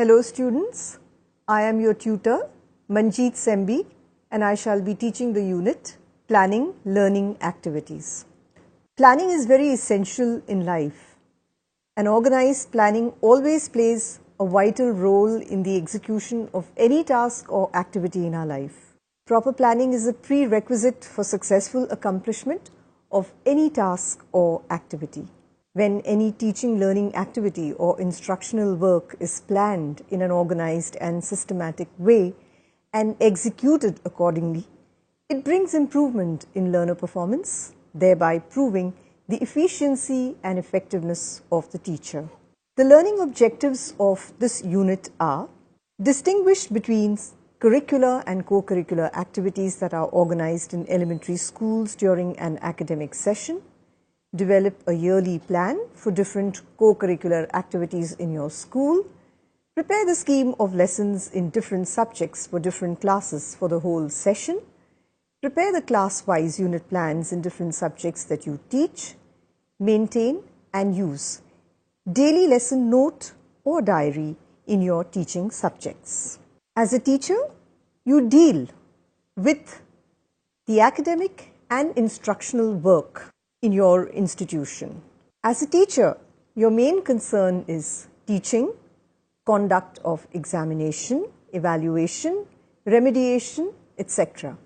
Hello students, I am your tutor Manjeet Sembi and I shall be teaching the unit Planning Learning Activities. Planning is very essential in life. An organized planning always plays a vital role in the execution of any task or activity in our life. Proper planning is a prerequisite for successful accomplishment of any task or activity. When any teaching learning activity or instructional work is planned in an organized and systematic way and executed accordingly, it brings improvement in learner performance, thereby proving the efficiency and effectiveness of the teacher. The learning objectives of this unit are distinguish between curricular and co-curricular activities that are organized in elementary schools during an academic session, develop a yearly plan for different co-curricular activities in your school, prepare the scheme of lessons in different subjects for different classes for the whole session, prepare the class-wise unit plans in different subjects that you teach, maintain and use daily lesson note or diary in your teaching subjects. As a teacher, you deal with the academic and instructional work in your institution. As a teacher, your main concern is teaching, conduct of examination, evaluation, remediation, etc.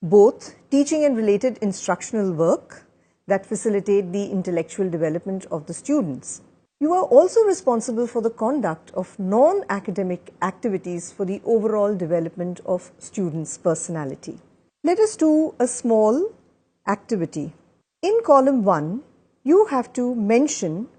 Both teaching and related instructional work that facilitate the intellectual development of the students. You are also responsible for the conduct of non-academic activities for the overall development of students' personality. Let us do a small activity. In column 1, you have to mention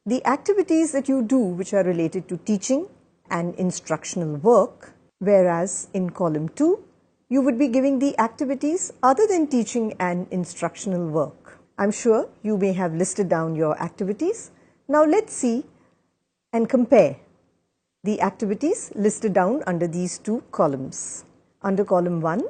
the activities that you do which are related to teaching and instructional work, whereas in column 2, you would be giving the activities other than teaching and instructional work. I'm sure you may have listed down your activities. Now let's see and compare the activities listed down under these two columns. Under column 1,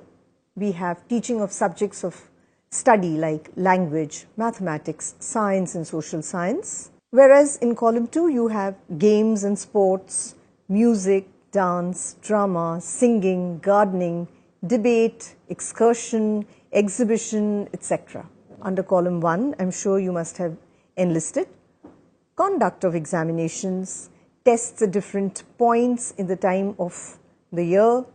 we have teaching of subjects of study like language, mathematics, science and social science. Whereas in column 2 you have games and sports, music, dance, drama, singing, gardening, debate, excursion, exhibition, etc. Under column 1, I'm sure you must have enlisted conduct of examinations, tests at different points in the time of the year,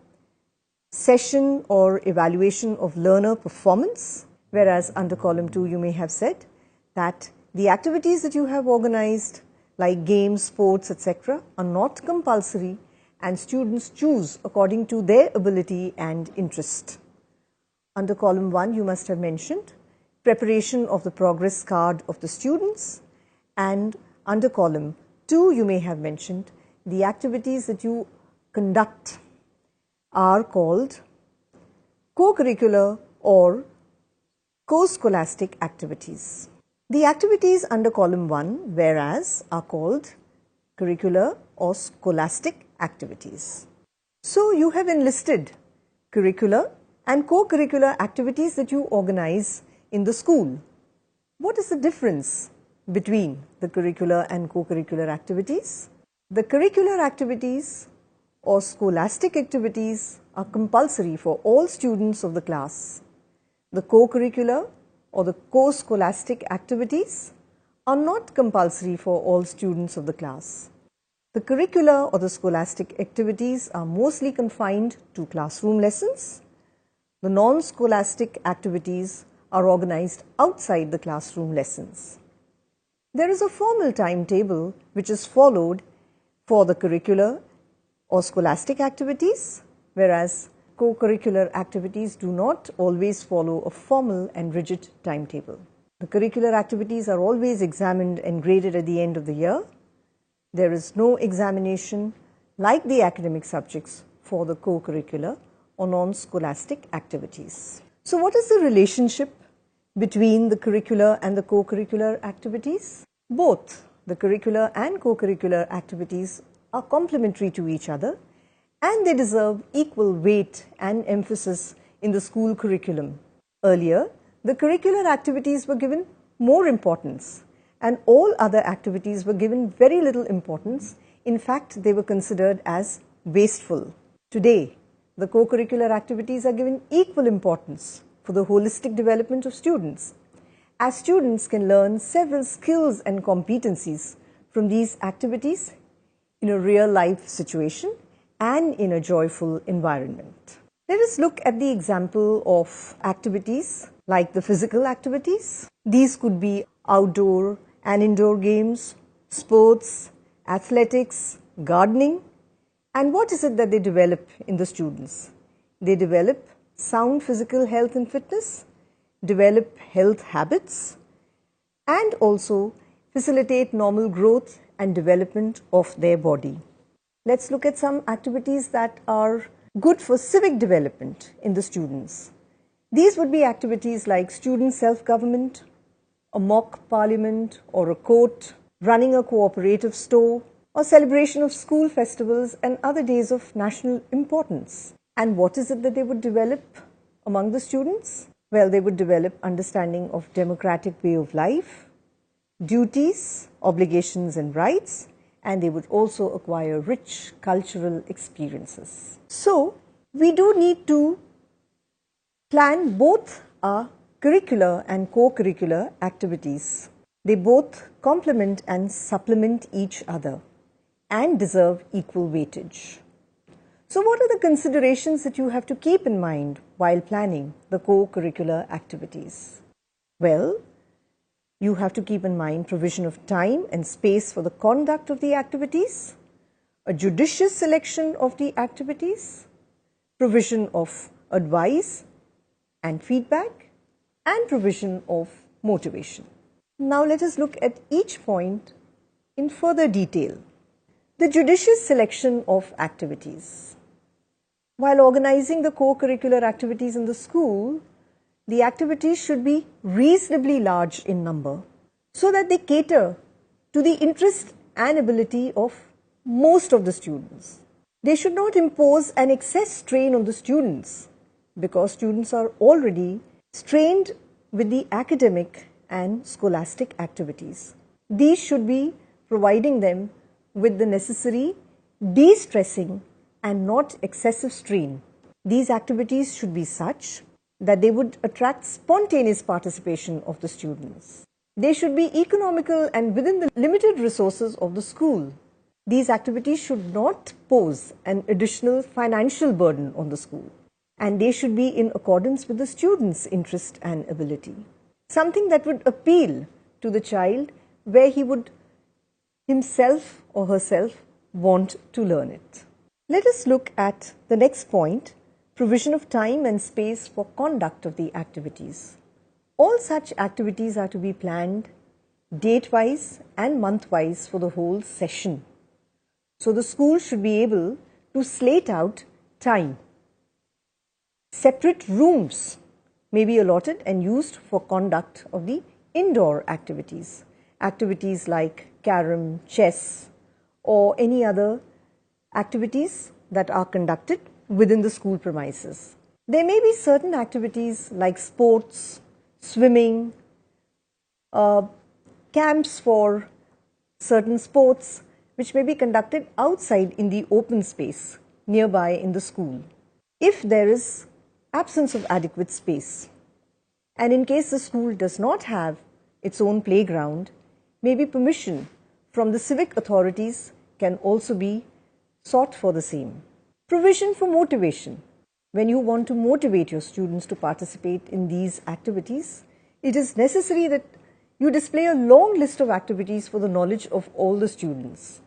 session or evaluation of learner performance. Whereas under column 2 you may have said that the activities that you have organized like games, sports, etc. are not compulsory and students choose according to their ability and interest. Under column 1 you must have mentioned preparation of the progress card of the students, and under column 2 you may have mentioned the activities that you conduct are called co-curricular or co-scholastic activities. The activities under column 1, whereas, are called curricular or scholastic activities. So you have enlisted curricular and co-curricular activities that you organize in the school. What is the difference between the curricular and co-curricular activities? The curricular activities or scholastic activities are compulsory for all students of the class. The co-curricular or the co-scholastic activities are not compulsory for all students of the class. The curricular or the scholastic activities are mostly confined to classroom lessons. The non-scholastic activities are organized outside the classroom lessons. There is a formal timetable which is followed for the curricular or scholastic activities, whereas co-curricular activities do not always follow a formal and rigid timetable. The curricular activities are always examined and graded at the end of the year. There is no examination like the academic subjects for the co-curricular or non-scholastic activities. So what is the relationship between the curricular and the co-curricular activities? Both the curricular and co-curricular activities are complementary to each other and they deserve equal weight and emphasis in the school curriculum. Earlier, the curricular activities were given more importance and all other activities were given very little importance In fact, they were considered as wasteful. Today, the co-curricular activities are given equal importance for the holistic development of students, as students can learn several skills and competencies from these activities in a real-life situation and in a joyful environment. Let us look at the example of activities like the physical activities. These could be outdoor and indoor games, sports, athletics, gardening. And what is it that they develop in the students? They develop sound physical health and fitness, develop health habits, and also facilitate normal growth and development of their body. Let's look at some activities that are good for civic development in the students. These would be activities like student self-government, a mock parliament or a court, running a cooperative store, or celebration of school festivals and other days of national importance. And what is it that they would develop among the students? Well, they would develop understanding of democratic way of life, duties, obligations and rights, and they would also acquire rich cultural experiences. So, we do need to plan both our curricular and co-curricular activities. They both complement and supplement each other and deserve equal weightage. So what are the considerations that you have to keep in mind while planning the co-curricular activities? Well, you have to keep in mind provision of time and space for the conduct of the activities, a judicious selection of the activities, provision of advice and feedback, and provision of motivation. Now let us look at each point in further detail. The judicious selection of activities. While organizing the co-curricular activities in the school, the activities should be reasonably large in number so that they cater to the interest and ability of most of the students. They should not impose an excess strain on the students because students are already strained with the academic and scholastic activities. These should be providing them with the necessary de-stressing and not excessive strain. These activities should be such that they would attract spontaneous participation of the students. They should be economical and within the limited resources of the school. These activities should not pose an additional financial burden on the school, and they should be in accordance with the student's interest and ability. Something that would appeal to the child where he would himself or herself want to learn it. Let us look at the next point, provision of time and space for conduct of the activities. All such activities are to be planned date-wise and month-wise for the whole session. So the school should be able to slate out time. Separate rooms may be allotted and used for conduct of the indoor activities. Activities like carom, chess, or any other activities that are conducted within the school premises. There may be certain activities like sports, swimming, camps for certain sports which may be conducted outside in the open space nearby in the school. If there is absence of adequate space, and in case the school does not have its own playground, maybe permission from the civic authorities can also be sought for the same. Provision for motivation. When you want to motivate your students to participate in these activities, it is necessary that you display a long list of activities for the knowledge of all the students.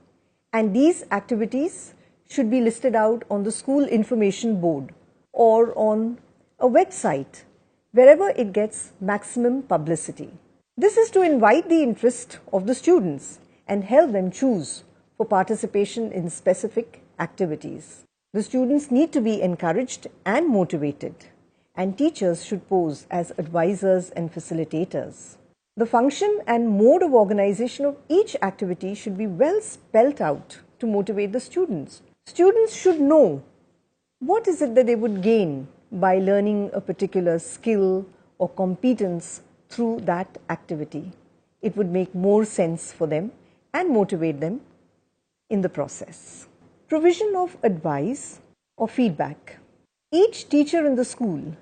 And these activities should be listed out on the school information board or on a website, wherever it gets maximum publicity. This is to invite the interest of the students and help them choose for participation in specific activities. The students need to be encouraged and motivated, and teachers should pose as advisors and facilitators. The function and mode of organization of each activity should be well spelt out to motivate the students. Students should know what is it that they would gain by learning a particular skill or competence through that activity. It would make more sense for them and motivate them in the process. Provision of advice or feedback. Each teacher in the school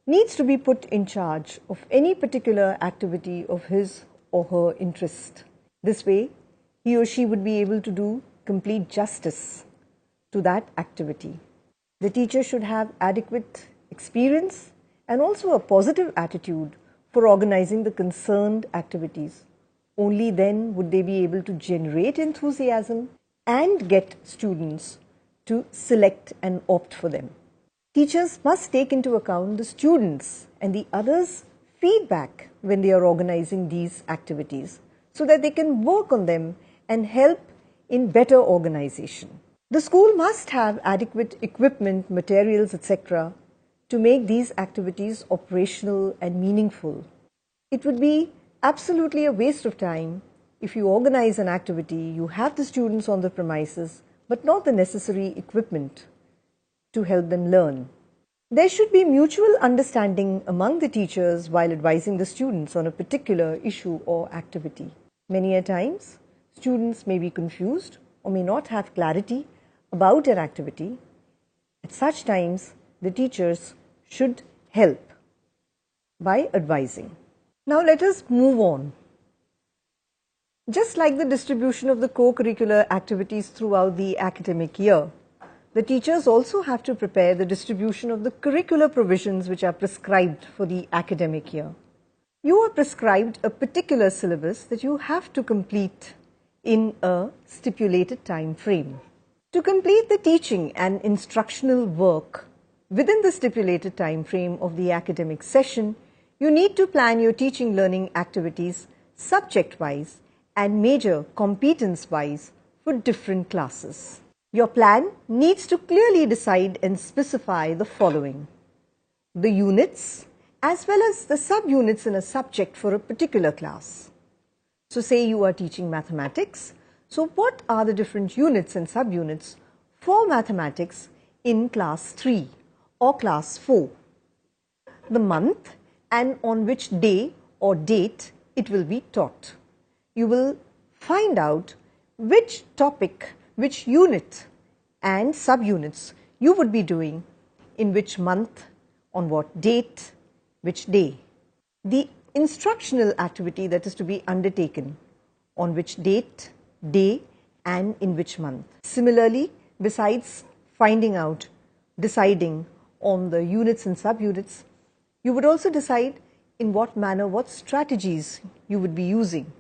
needs to be put in charge of any particular activity of his or her interest. This way, he or she would be able to do complete justice to that activity. The teacher should have adequate experience and also a positive attitude for organizing the concerned activities. Only then would they be able to generate enthusiasm and get students to select and opt for them. Teachers must take into account the students and the others' feedback when they are organizing these activities so that they can work on them and help in better organization. The school must have adequate equipment, materials, etc. to make these activities operational and meaningful. It would be absolutely a waste of time if you organize an activity, you have the students on the premises, but not the necessary equipment to help them learn. There should be mutual understanding among the teachers while advising the students on a particular issue or activity. Many a times, students may be confused or may not have clarity about an activity. At such times, the teachers should help by advising. Now let us move on. Just like the distribution of the co-curricular activities throughout the academic year, the teachers also have to prepare the distribution of the curricular provisions which are prescribed for the academic year. You are prescribed a particular syllabus that you have to complete in a stipulated time frame. To complete the teaching and instructional work within the stipulated time frame of the academic session, you need to plan your teaching learning activities subject-wise and major competence-wise for different classes. Your plan needs to clearly decide and specify the following: the units as well as the subunits in a subject for a particular class. So say you are teaching mathematics. So what are the different units and subunits for mathematics in class 3 or class 4? The month and on which day or date it will be taught. You will find out which topic, which unit and subunits you would be doing in which month, on what date, which day. The instructional activity that is to be undertaken, on which date, day and in which month. Similarly, besides finding out, deciding on the units and subunits, you would also decide in what manner, what strategies you would be using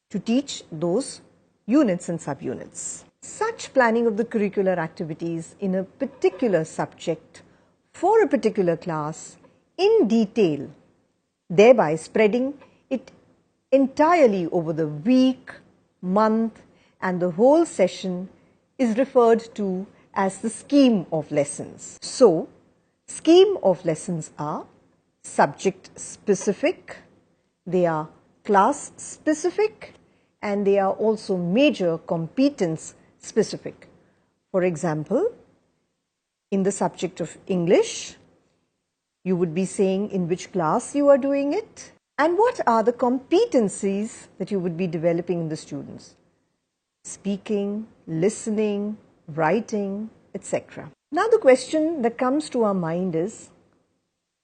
to teach those units and subunits. Such planning of the curricular activities in a particular subject for a particular class in detail, thereby spreading it entirely over the week, month and the whole session, is referred to as the scheme of lessons. So, scheme of lessons are subject specific, they are class specific and they are also major competence specific. For example, in the subject of English, you would be saying in which class you are doing it and what are the competencies that you would be developing in the students: speaking, listening, writing, etc. Now the question that comes to our mind is,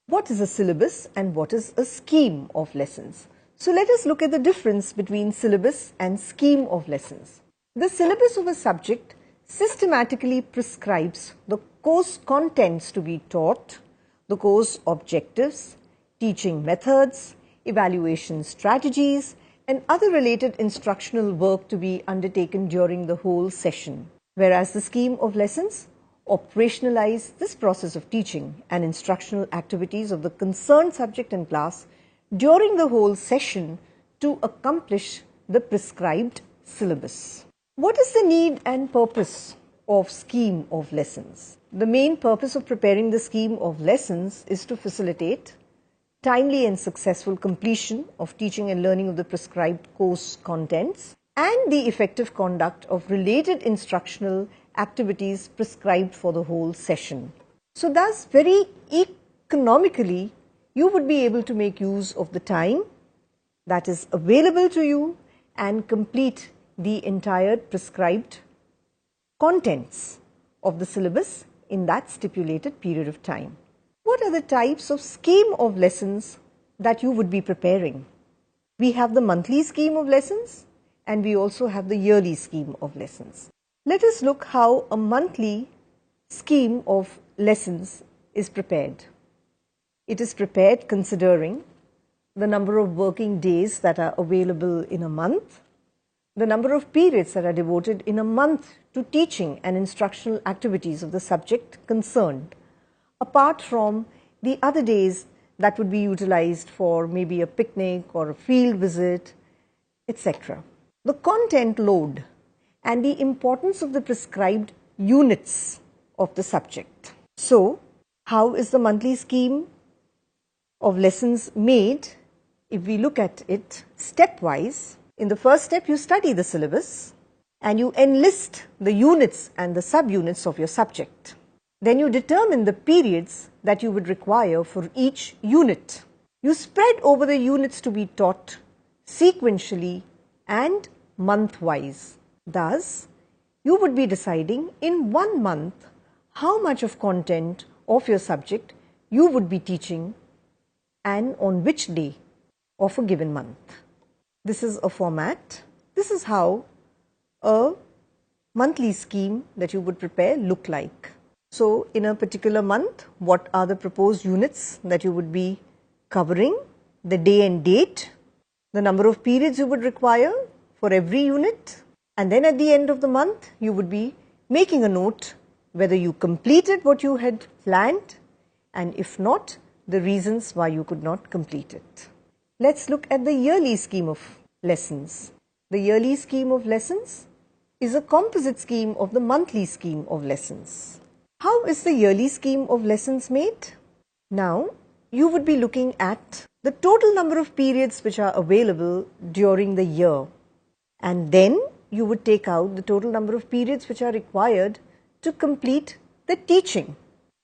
what is a syllabus and what is a scheme of lessons? So let us look at the difference between syllabus and scheme of lessons. The syllabus of a subject systematically prescribes the course contents to be taught, the course objectives, teaching methods, evaluation strategies, and other related instructional work to be undertaken during the whole session. Whereas the scheme of lessons operationalize this process of teaching and instructional activities of the concerned subject and class during the whole session to accomplish the prescribed syllabus. What is the need and purpose of scheme of lessons? The main purpose of preparing the scheme of lessons is to facilitate timely and successful completion of teaching and learning of the prescribed course contents and the effective conduct of related instructional activities prescribed for the whole session. So thus, very economically, you would be able to make use of the time that is available to you and complete the entire prescribed contents of the syllabus in that stipulated period of time. What are the types of scheme of lessons that you would be preparing? We have the monthly scheme of lessons and we also have the yearly scheme of lessons. Let us look how a monthly scheme of lessons is prepared. It is prepared considering the number of working days that are available in a month, the number of periods that are devoted in a month to teaching and instructional activities of the subject concerned, apart from the other days that would be utilized for maybe a picnic or a field visit, etc. The content load and the importance of the prescribed units of the subject. So, how is the monthly scheme of lessons made? If we look at it stepwise, in the first step you study the syllabus and you enlist the units and the subunits of your subject. Then you determine the periods that you would require for each unit. You spread over the units to be taught sequentially and month-wise. Thus, you would be deciding in 1 month how much of content of your subject you would be teaching and on which day of a given month. This is a format. This is how a monthly scheme that you would prepare look like. So, in a particular month, what are the proposed units that you would be covering, the day and date, the number of periods you would require for every unit, and then at the end of the month, you would be making a note whether you completed what you had planned, and if not, the reasons why you could not complete it. Let's look at the yearly scheme of lessons. The yearly scheme of lessons is a composite scheme of the monthly scheme of lessons. How is the yearly scheme of lessons made? Now, you would be looking at the total number of periods which are available during the year, and then you would take out the total number of periods which are required to complete the teaching.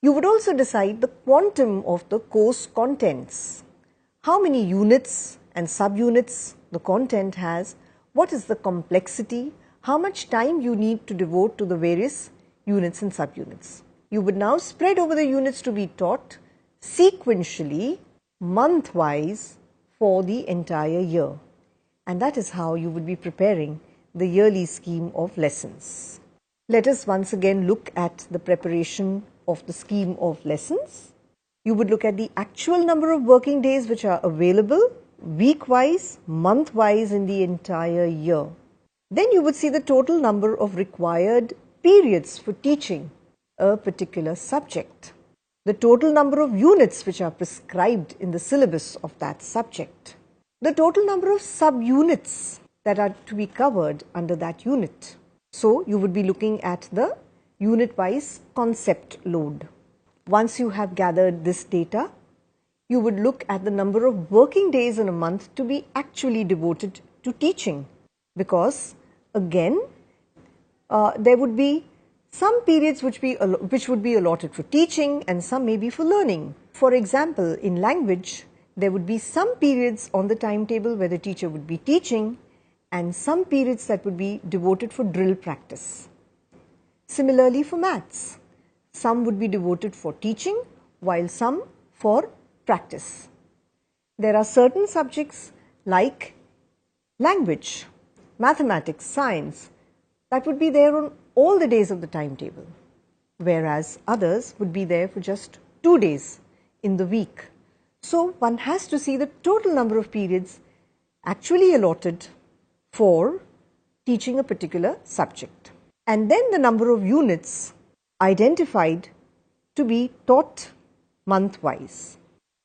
You would also decide the quantum of the course contents. How many units and subunits the content has, what is the complexity, how much time you need to devote to the various units and subunits. You would now spread over the units to be taught sequentially, month-wise for the entire year. And that is how you would be preparing the yearly scheme of lessons. Let us once again look at the preparation of the scheme of lessons. You would look at the actual number of working days which are available week-wise, month-wise in the entire year. Then you would see the total number of required periods for teaching a particular subject, the total number of units which are prescribed in the syllabus of that subject, the total number of subunits that are to be covered under that unit. So, you would be looking at the unit-wise concept load. Once you have gathered this data, you would look at the number of working days in a month to be actually devoted to teaching, because again, there would be some periods which would be allotted for teaching and some may be for learning. For example, in language, there would be some periods on the timetable where the teacher would be teaching and some periods that would be devoted for drill practice. Similarly for maths, some would be devoted for teaching while some for practice. There are certain subjects like language, mathematics, science that would be there on all the days of the timetable, whereas others would be there for just 2 days in the week. So, one has to see the total number of periods actually allotted for teaching a particular subject, and then the number of units identified to be taught month-wise.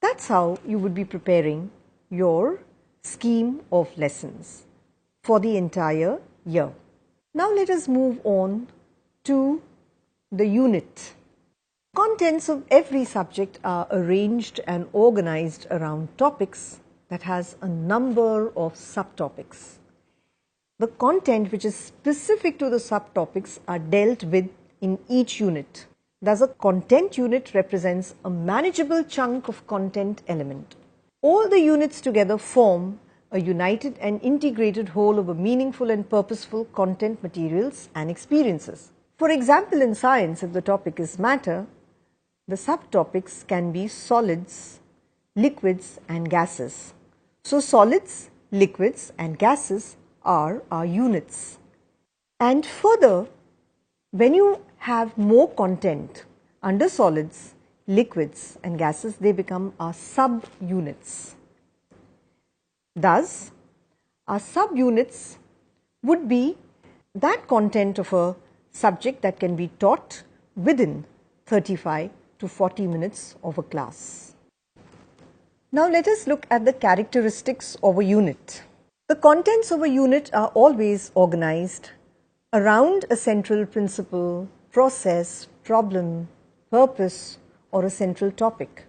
That's how you would be preparing your scheme of lessons for the entire year. Now let us move on to the unit. Contents of every subject are arranged and organized around topics that has a number of subtopics. The content which is specific to the subtopics are dealt with in each unit. Thus, a content unit represents a manageable chunk of content element. All the units together form a united and integrated whole of a meaningful and purposeful content, materials and experiences. For example, in science, if the topic is matter, the subtopics can be solids, liquids and gases. So, solids, liquids and gases are our units. And further, when you have more content under solids, liquids and gases, they become our sub-units. Thus, our sub-units would be that content of a subject that can be taught within 35 to 40 minutes of a class. Now let us look at the characteristics of a unit. The contents of a unit are always organized around a central principle, process, problem, purpose or a central topic.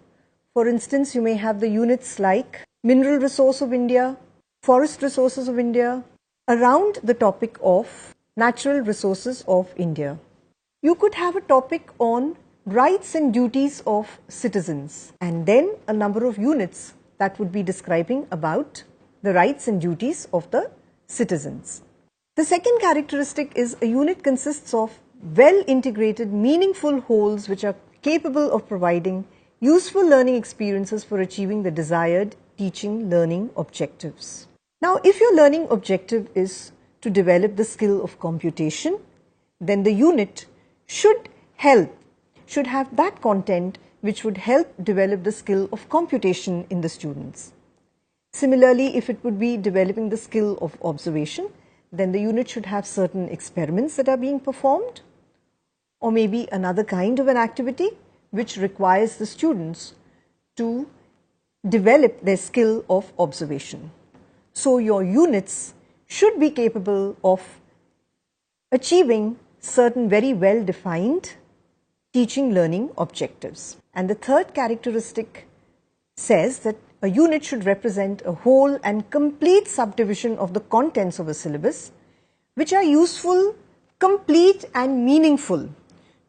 For instance, you may have the units like Mineral Resource of India, Forest Resources of India, around the topic of Natural Resources of India. You could have a topic on rights and duties of citizens and then a number of units that would be describing about the rights and duties of the citizens. The second characteristic is a unit consists of well integrated, meaningful wholes which are capable of providing useful learning experiences for achieving the desired teaching learning objectives. Now, if your learning objective is to develop the skill of computation, then the unit should have that content which would help develop the skill of computation in the students. Similarly, if it would be developing the skill of observation, then the unit should have certain experiments that are being performed, or maybe another kind of an activity which requires the students to develop their skill of observation. So, your units should be capable of achieving certain very well defined teaching learning objectives. And the third characteristic says that a unit should represent a whole and complete subdivision of the contents of a syllabus which are useful, complete and meaningful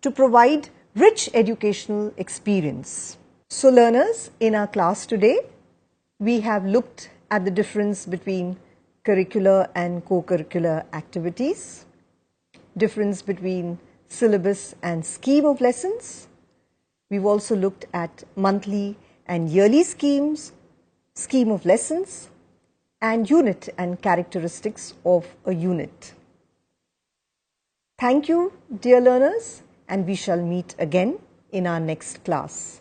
to provide rich educational experience. So learners, in our class today, we have looked at the difference between curricular and co-curricular activities, difference between syllabus and scheme of lessons. We've also looked at monthly and yearly schemes, scheme of lessons, and unit and characteristics of a unit. Thank you, dear learners, and we shall meet again in our next class.